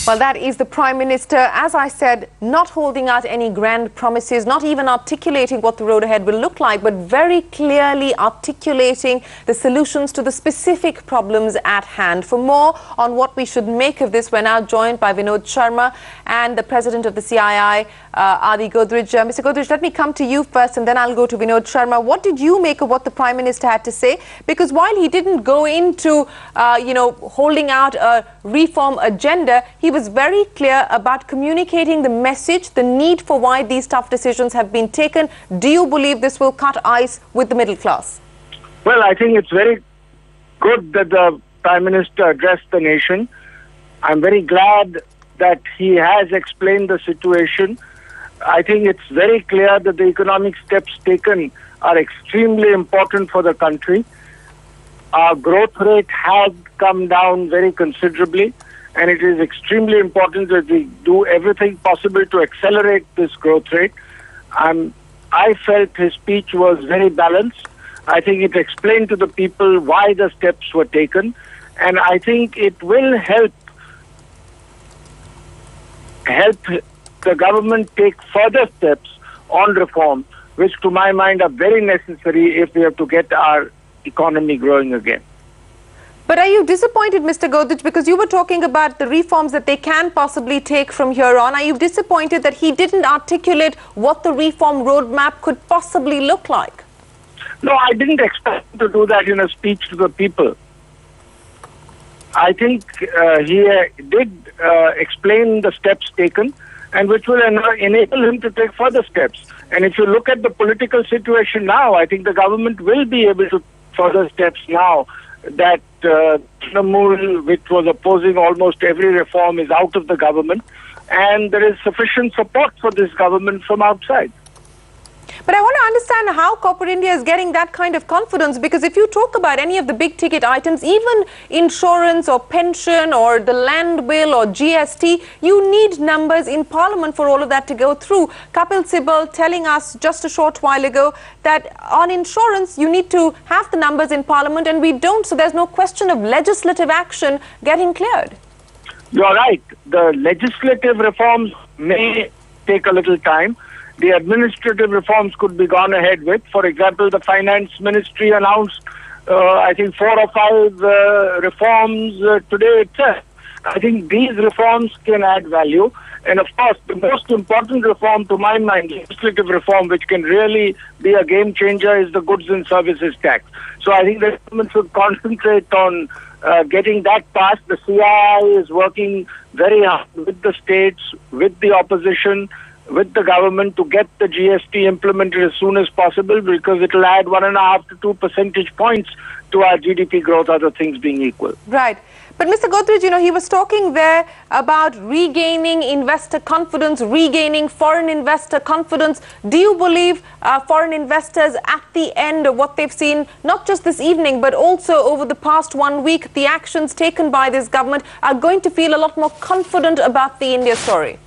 Well, that is the Prime Minister, as I said, not holding out any grand promises, not even articulating what the road ahead will look like, but very clearly articulating the solutions to the specific problems at hand. For more on what we should make of this, we're now joined by Vinod Sharma and the President of the CII, Godrej. Mr. Godrej, let me come to you first and then I'll go to Vinod Sharma. What did you make of what the Prime Minister had to say? Because while he didn't go into, holding out a reform agenda, he was very clear about communicating the message, the need for why these tough decisions have been taken. Do you believe this will cut ice with the middle class? Well, I think it's very good that the Prime Minister addressed the nation. I'm very glad that he has explained the situation. I think it's very clear that the economic steps taken are extremely important for the country. Our growth rate has come down very considerably, and it is extremely important that we do everything possible to accelerate this growth rate. I felt his speech was very balanced. I think it explained to the people why the steps were taken, and I think it will help the government take further steps on reform, which to my mind are very necessary if we have to get our economy growing again. But are you disappointed, Mr. Godrej, because you were talking about the reforms that they can possibly take from here on? Are you disappointed that he didn't articulate what the reform roadmap could possibly look like? No, I didn't expect him to do that in a speech to the people. I think he did explain the steps taken, and which will enable him to take further steps. And if you look at the political situation now, I think the government will be able to further steps now that Trinamool, which was opposing almost every reform, is out of the government, and there is sufficient support for this government from outside. But I want to understand how corporate India is getting that kind of confidence, because if you talk about any of the big ticket items, even insurance or pension or the land bill or GST, you need numbers in Parliament for all of that to go through. Kapil Sibal telling us just a short while ago that on insurance you need to have the numbers in Parliament, and we don't, so there's no question of legislative action getting cleared. You're right. The legislative reforms may take a little time. The administrative reforms could be gone ahead with. For example, the Finance Ministry announced, I think, 4 or 5 reforms today itself. I think these reforms can add value. And of course, the most important reform, to my mind, legislative reform, which can really be a game changer, is the goods and services tax. So I think the government should concentrate on getting that passed. The CII is working very hard with the states, with the opposition, with the government to get the GST implemented as soon as possible, because it will add 1.5 to 2 percentage points to our GDP growth, other things being equal. Right. But Mr. Godrej, he was talking there about regaining investor confidence, regaining foreign investor confidence. Do you believe foreign investors at the end of what they've seen, not just this evening, but also over the past 1 week, the actions taken by this government, are going to feel a lot more confident about the India story?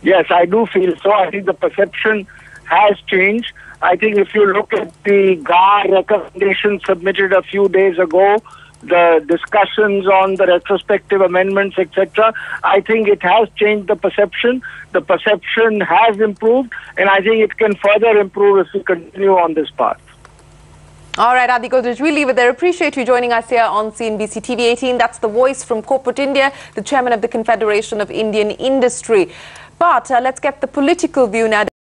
Yes, I do feel so. I think the perception has changed. I think if you look at the GAR recommendations submitted a few days ago, the discussions on the retrospective amendments, etc., I think it has changed the perception. The perception has improved, and I think it can further improve if we continue on this path. All right, Godrej, we'll leave it there. Appreciate you joining us here on CNBC TV 18. That's the voice from corporate India, the chairman of the Confederation of Indian Industry. But let's get the political view now.